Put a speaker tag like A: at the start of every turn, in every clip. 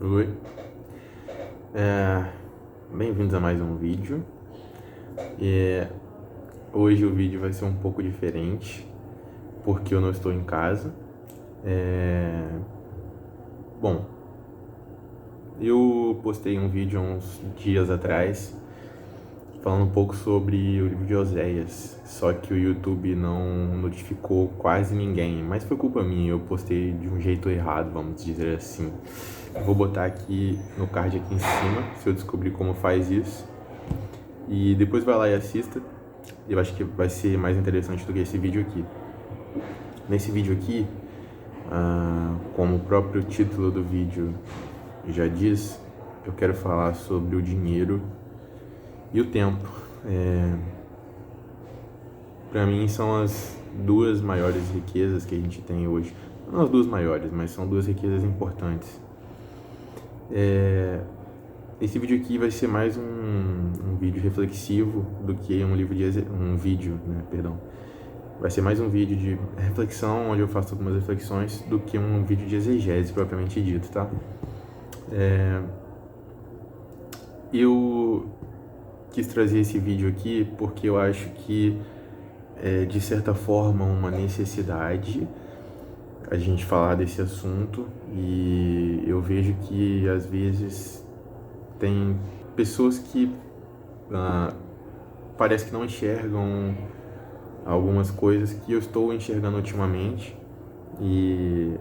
A: Oi, bem-vindos a mais um vídeo. É, Hoje o vídeo vai ser um pouco diferente, porque eu não estou em casa. É, Bom, eu postei um vídeo há uns dias atrás, falando um pouco sobre o livro de Oséias, só que o YouTube não notificou quase ninguém, mas foi culpa minha, eu postei de um jeito errado, vamos dizer assim. Eu vou botar aqui no card aqui em cima, se eu descobrir como faz isso. E depois vai lá e assista. Eu acho que vai ser mais interessante do que esse vídeo aqui. Nesse vídeo aqui, como o próprio título do vídeo já diz, eu quero falar sobre o dinheiro e o tempo. Para mim são as duas maiores riquezas que a gente tem hoje. Não as duas maiores, mas são duas riquezas importantes. Esse vídeo aqui vai ser mais um vídeo reflexivo do que um vídeo, né, perdão. Vai ser mais um vídeo de reflexão, onde eu faço algumas reflexões, do que um vídeo de exegese propriamente dito, tá? Eu quis trazer esse vídeo aqui porque eu acho que é, de certa forma, uma necessidade a gente falar desse assunto, e eu vejo que às vezes tem pessoas que parece que não enxergam algumas coisas que eu estou enxergando ultimamente e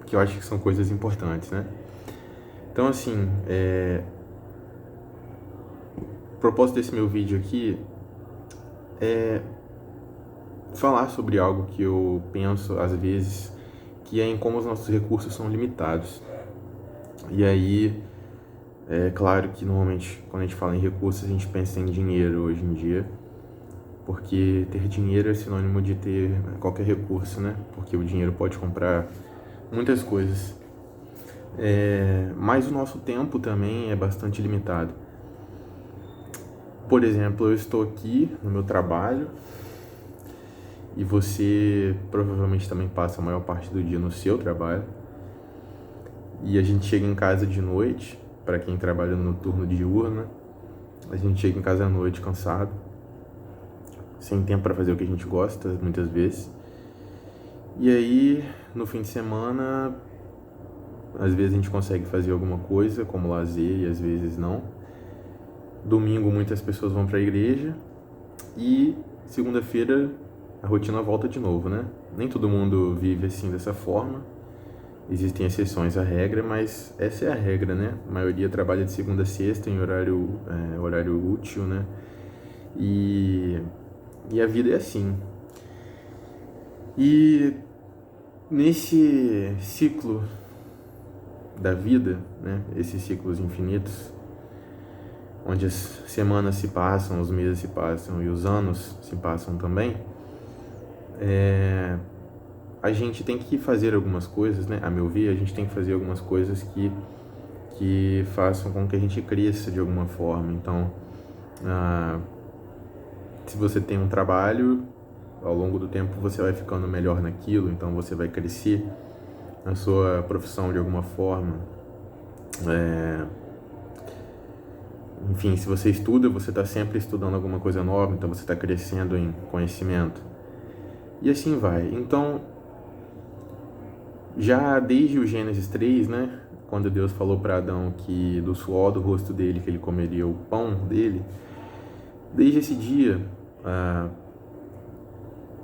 A: que eu acho que são coisas importantes, né? Então, assim, o propósito desse meu vídeo aqui é falar sobre algo que eu penso às vezes, que é em como os nossos recursos são limitados. E aí, é claro que normalmente quando a gente fala em recursos a gente pensa em dinheiro hoje em dia, porque ter dinheiro é sinônimo de ter qualquer recurso, né? Porque o dinheiro pode comprar muitas coisas. Mas o nosso tempo também é bastante limitado. Por exemplo, eu estou aqui no meu trabalho e você provavelmente também passa a maior parte do dia no seu trabalho. E a gente chega em casa de noite, para quem trabalha no turno diurno, a gente chega em casa à noite cansado, sem tempo para fazer o que a gente gosta, muitas vezes. E aí, no fim de semana, às vezes a gente consegue fazer alguma coisa, como lazer, e às vezes não. Domingo, muitas pessoas vão para a igreja e segunda-feira a rotina volta de novo, né? Nem todo mundo vive assim dessa forma. Existem exceções à regra, mas essa é a regra, né? A maioria trabalha de segunda a sexta em horário útil, né? E a vida é assim. E nesse ciclo da vida, né? Esses ciclos infinitos, onde as semanas se passam, os meses se passam e os anos se passam também, a gente tem que fazer algumas coisas, né? A meu ver, a gente tem que fazer algumas coisas que façam com que a gente cresça de alguma forma. Então, se você tem um trabalho, ao longo do tempo você vai ficando melhor naquilo, então você vai crescer na sua profissão de alguma forma. Enfim, se você estuda, você está sempre estudando alguma coisa nova, então você está crescendo em conhecimento. E assim vai. Então, já desde o Gênesis 3, né, quando Deus falou para Adão que do suor do rosto dele que ele comeria o pão dele, desde esse dia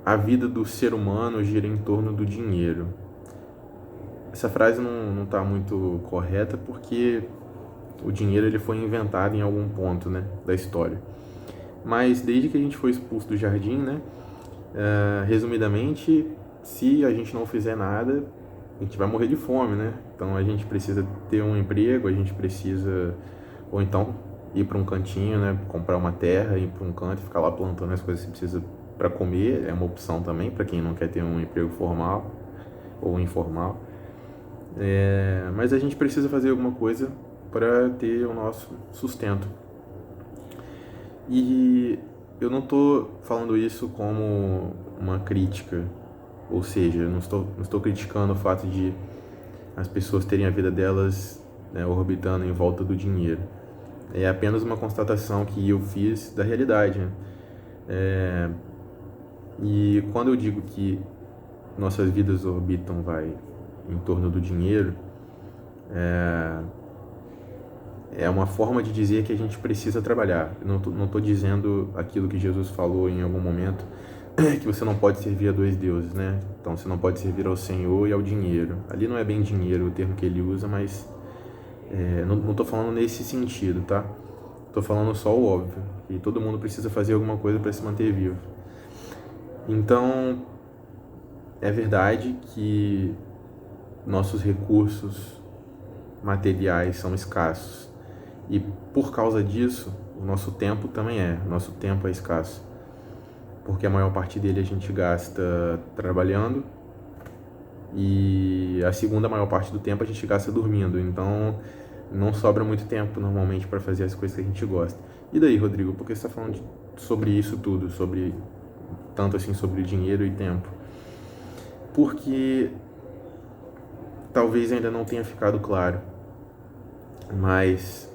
A: a vida do ser humano gira em torno do dinheiro. Essa frase não está muito correta porque o dinheiro ele foi inventado em algum ponto, né, da história. Mas desde que a gente foi expulso do jardim, né, resumidamente, se a gente não fizer nada, a gente vai morrer de fome, né? Então a gente precisa ter um emprego, a gente precisa, ou então ir para um cantinho, né? Comprar uma terra, ir para um canto e ficar lá plantando as coisas que você precisa para comer. É uma opção também para quem não quer ter um emprego formal ou informal. Mas a gente precisa fazer alguma coisa para ter o nosso sustento. E eu não estou falando isso como uma crítica, ou seja, eu não estou criticando o fato de as pessoas terem a vida delas, né, orbitando em volta do dinheiro. É apenas uma constatação que eu fiz da realidade, né? E quando eu digo que nossas vidas orbitam, em torno do dinheiro, é uma forma de dizer que a gente precisa trabalhar. Eu não estou dizendo aquilo que Jesus falou em algum momento, que você não pode servir a dois deuses, né? Então você não pode servir ao Senhor e ao dinheiro. Ali não é bem dinheiro o termo que ele usa, mas não estou falando nesse sentido, tá? Estou falando só o óbvio, que todo mundo precisa fazer alguma coisa para se manter vivo. Então, é verdade que nossos recursos materiais são escassos. E por causa disso, o nosso tempo também é. Nosso tempo é escasso. Porque a maior parte dele a gente gasta trabalhando e a segunda maior parte do tempo a gente gasta dormindo. Então, não sobra muito tempo normalmente para fazer as coisas que a gente gosta. E daí, Rodrigo, por que você está falando sobre isso tudo? Tanto assim sobre dinheiro e tempo? Porque talvez ainda não tenha ficado claro, mas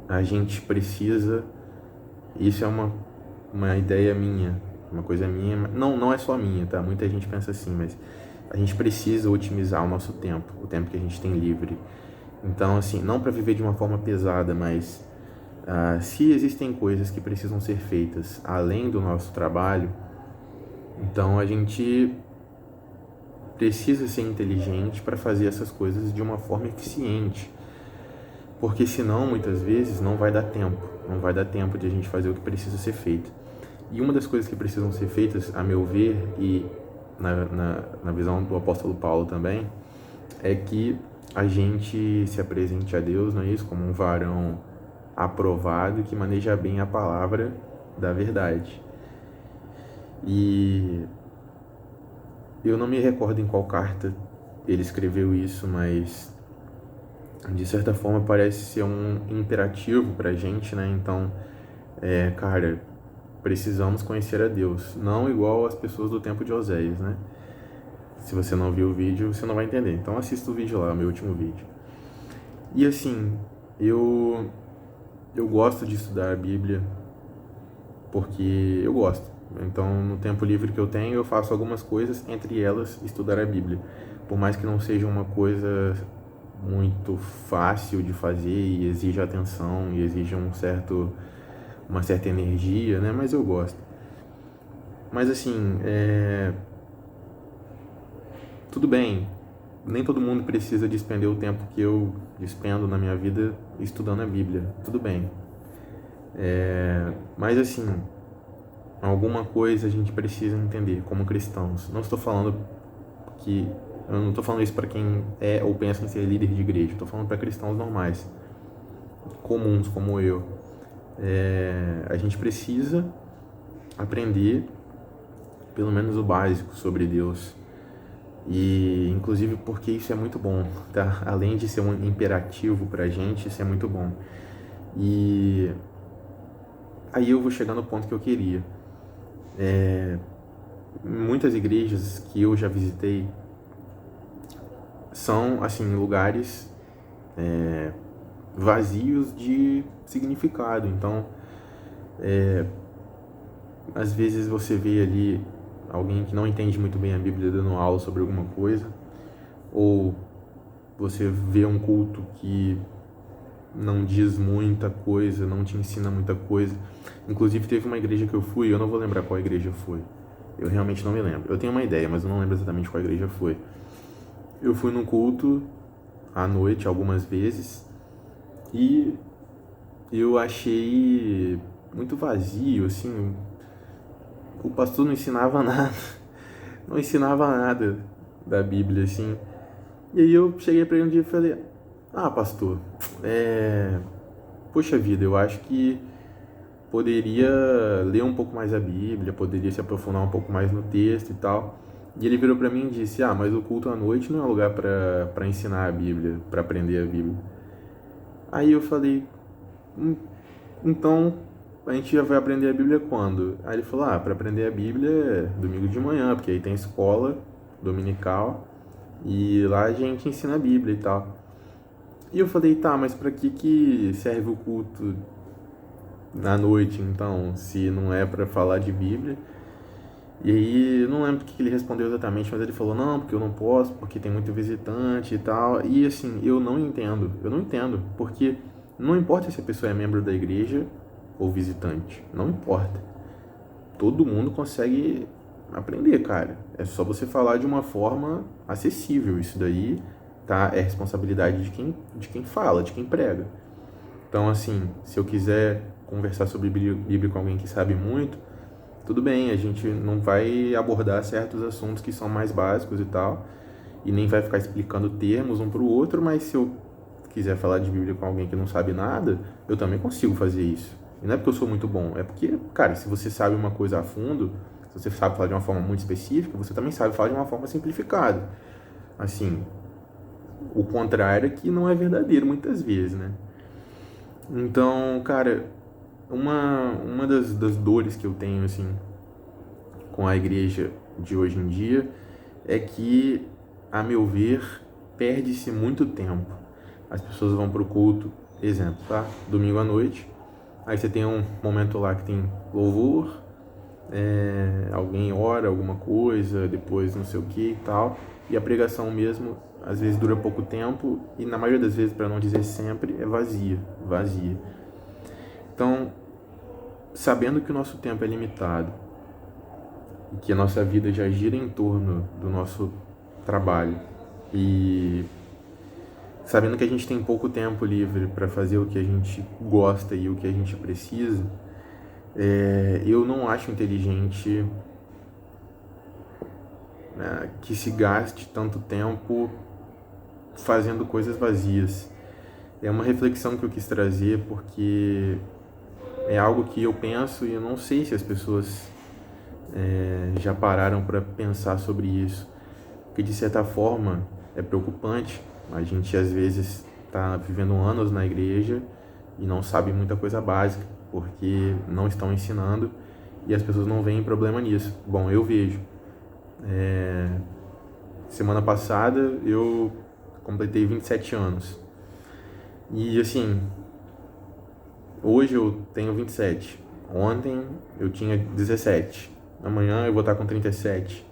A: a gente precisa, isso é uma ideia minha, uma coisa minha, não é só minha, tá? Muita gente pensa assim, mas a gente precisa otimizar o nosso tempo, o tempo que a gente tem livre. Então, assim, não para viver de uma forma pesada, mas se existem coisas que precisam ser feitas além do nosso trabalho, então a gente precisa ser inteligente para fazer essas coisas de uma forma eficiente, porque senão, muitas vezes, não vai dar tempo de a gente fazer o que precisa ser feito. E uma das coisas que precisam ser feitas, a meu ver, e na visão do apóstolo Paulo também, é que a gente se apresente a Deus, não é isso? Como um varão aprovado que maneja bem a palavra da verdade. E eu não me recordo em qual carta ele escreveu isso, mas de certa forma parece ser um imperativo pra gente, né? Então, cara, precisamos conhecer a Deus, não igual as pessoas do tempo de Oséias, né? Se você não viu o vídeo, você não vai entender. Então assista o vídeo lá, o meu último vídeo. E assim, eu gosto de estudar a Bíblia porque eu gosto. Então, no tempo livre que eu tenho, eu faço algumas coisas, entre elas estudar a Bíblia. Por mais que não seja uma coisa muito fácil de fazer e exija atenção e exija uma certa energia, né? Mas eu gosto. Mas assim, tudo bem, nem todo mundo precisa despender o tempo que eu despendo na minha vida estudando a Bíblia, tudo bem. Mas assim, alguma coisa a gente precisa entender como cristãos. Eu não estou falando isso para quem é ou pensa em ser líder de igreja, estou falando para cristãos normais, comuns como eu. A gente precisa aprender pelo menos o básico sobre Deus. E inclusive porque isso é muito bom, tá? Além de ser um imperativo pra gente, isso é muito bom. E aí eu vou chegar no ponto que eu queria. Muitas igrejas que eu já visitei são, assim, lugares vazios de significado. Então, às vezes você vê ali alguém que não entende muito bem a Bíblia dando aula sobre alguma coisa, ou você vê um culto que não diz muita coisa, não te ensina muita coisa. Inclusive teve uma igreja que eu fui, eu não vou lembrar qual igreja foi, eu realmente não me lembro. Eu tenho uma ideia, mas eu não lembro exatamente qual igreja foi. Eu fui num culto à noite algumas vezes e eu achei muito vazio, assim. O pastor não ensinava nada da Bíblia, assim. E aí eu cheguei para ele um dia e falei: pastor, poxa vida, eu acho que poderia ler um pouco mais a Bíblia, poderia se aprofundar um pouco mais no texto e tal. E ele virou para mim e disse: mas o culto à noite não é lugar para ensinar a Bíblia, para aprender a Bíblia. Aí eu falei: então a gente já vai aprender a Bíblia quando? Aí ele falou: para aprender a Bíblia é domingo de manhã, porque aí tem escola dominical E lá a gente ensina a Bíblia e tal. E eu falei, tá, mas pra que serve o culto à noite, então, se não é pra falar de Bíblia? E aí, eu não lembro o que ele respondeu exatamente, mas ele falou, não, porque eu não posso, porque tem muito visitante e tal. E assim, eu não entendo, porque não importa se a pessoa é membro da igreja ou visitante, não importa. Todo mundo consegue aprender, cara. É só você falar de uma forma acessível. Isso daí, tá? É responsabilidade de quem fala, de quem prega. Então, assim, se eu quiser conversar sobre Bíblia com alguém que sabe muito, tudo bem, a gente não vai abordar certos assuntos que são mais básicos e tal, e nem vai ficar explicando termos um para o outro, mas se eu quiser falar de Bíblia com alguém que não sabe nada, eu também consigo fazer isso. E não é porque eu sou muito bom, é porque, cara, se você sabe uma coisa a fundo, se você sabe falar de uma forma muito específica, você também sabe falar de uma forma simplificada. Assim, o contrário é que não é verdadeiro muitas vezes, né? Então, cara, uma das dores que eu tenho, assim, com a igreja de hoje em dia é que, a meu ver, perde-se muito tempo. As pessoas vão pro culto, exemplo, tá? Domingo à noite, aí você tem um momento lá que tem louvor, alguém ora alguma coisa, depois não sei o que e tal, e a pregação mesmo, às vezes dura pouco tempo e na maioria das vezes, para não dizer sempre, é vazia. Então, sabendo que o nosso tempo é limitado e que a nossa vida já gira em torno do nosso trabalho e sabendo que a gente tem pouco tempo livre para fazer o que a gente gosta e o que a gente precisa, eu não acho inteligente, né, que se gaste tanto tempo fazendo coisas vazias. É uma reflexão que eu quis trazer porque é algo que eu penso e eu não sei se as pessoas já pararam para pensar sobre isso, porque de certa forma é preocupante. A gente às vezes está vivendo anos na igreja e não sabe muita coisa básica, porque não estão ensinando e as pessoas não veem problema nisso. Bom, eu vejo. Semana passada eu completei 27 anos. E assim, hoje eu tenho 27. Ontem eu tinha 17. Amanhã eu vou estar com 37.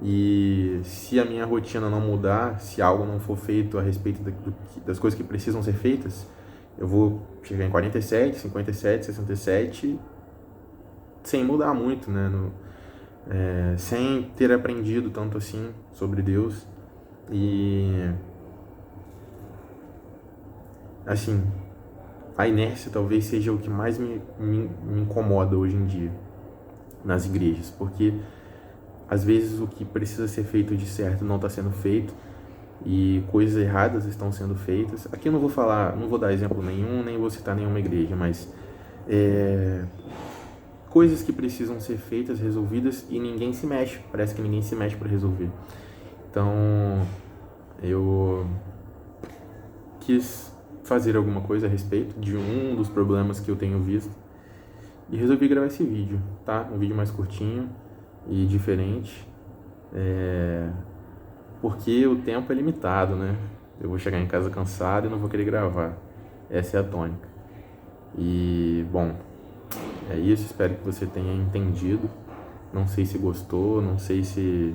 A: E se a minha rotina não mudar, se algo não for feito a respeito das coisas que precisam ser feitas, eu vou chegar em 47, 57, 67, sem mudar muito, né? Sem ter aprendido tanto assim sobre Deus. E assim, a inércia talvez seja o que mais me incomoda hoje em dia nas igrejas, porque às vezes o que precisa ser feito de certo não está sendo feito e coisas erradas estão sendo feitas. Aqui eu não vou dar exemplo nenhum, nem vou citar nenhuma igreja, mas coisas que precisam ser feitas, resolvidas e ninguém se mexe. Parece que ninguém se mexe para resolver. Então eu quis fazer alguma coisa a respeito de um dos problemas que eu tenho visto e resolvi gravar esse vídeo, tá? Um vídeo mais curtinho e diferente, porque o tempo é limitado, né? Eu vou chegar em casa cansado e não vou querer gravar. Essa é a tônica. E, bom, é isso. Espero que você tenha entendido. Não sei se gostou, não sei se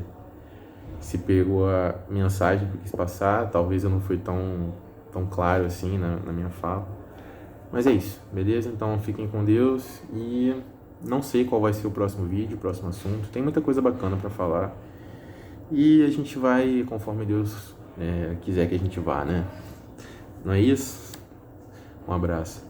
A: pegou a mensagem que eu quis passar. Talvez eu não fui tão claro assim na minha fala. Mas é isso, beleza? Então fiquem com Deus e não sei qual vai ser o próximo vídeo, o próximo assunto. Tem muita coisa bacana para falar e a gente vai conforme Deus quiser que a gente vá, né? Não é isso? Um abraço.